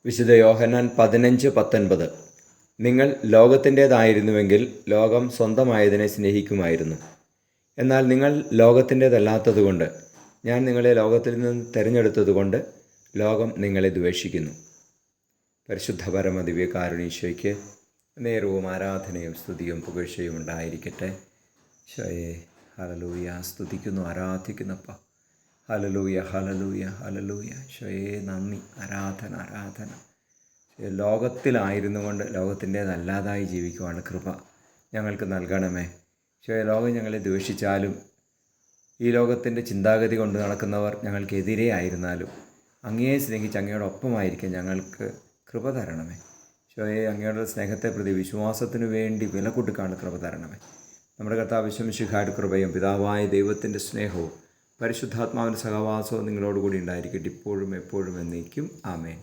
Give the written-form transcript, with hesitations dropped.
വിശുദ്ധ യോഹന്നാൻ 15:19. നിങ്ങൾ ലോകത്തിൻ്റേതായിരുന്നുവെങ്കിൽ ലോകം സ്വന്തമായതിനെ സ്നേഹിക്കുമായിരുന്നു. എന്നാൽ നിങ്ങൾ ലോകത്തിൻ്റേതല്ലാത്തതുകൊണ്ട് ഞാൻ നിങ്ങളെ ലോകത്തിൽ നിന്ന് തിരഞ്ഞെടുത്തതുകൊണ്ട് ലോകം നിങ്ങളെ ദ്വേഷിക്കുന്നു. പരിശുദ്ധ പരമ ദിവ്യകാരുണീശോയ്ക്ക് നേരവും ആരാധനയും സ്തുതിയും പുകഴ്ചയും ഉണ്ടായിരിക്കട്ടെ. ഈശോയെ ഹല്ലേലൂയ, സ്തുതിക്കുന്നു, ആരാധിക്കുന്നപ്പ. Hallelujah, hallelujah, hallelujah. ഈശോയെ നന്ദി, ആരാധന, ആരാധന. ലോകത്തിലായിരുന്നു കൊണ്ട് ലോകത്തിൻ്റേതല്ലാതായി ജീവിക്കുവാണ് കൃപ ഞങ്ങൾക്ക് നൽകണമേ. ഈശോയെ, ലോകം ഞങ്ങളെ ദ്വേഷിച്ചാലും ഈ ലോകത്തിൻ്റെ ചിന്താഗതി കൊണ്ട് നടക്കുന്നവർ ഞങ്ങൾക്കെതിരെ ആയിരുന്നാലും അങ്ങയെ സ്നേഹിച്ച് അങ്ങയോടൊപ്പമായിരിക്കാൻ ഞങ്ങൾക്ക് കൃപ തരണമേ. ഈശോയെ, അങ്ങയുടെ സ്നേഹത്തെ പ്രതി വിശ്വാസത്തിനു വേണ്ടി വില കൊടുക്കാനുള്ള കൃപ തരണമേ. നമ്മുടെ കർത്താവ് മിശിഹായുടെ കൃപയും പിതാവായ ദൈവത്തിൻ്റെ സ്നേഹവും പരിശുദ്ധാത്മാവിൻ്റെ സഹവാസവും നിങ്ങളോടുകൂടി ഉണ്ടായിരിക്കട്ടെ, ഇപ്പോഴും എപ്പോഴും എന്നേക്കും. ആമേൻ.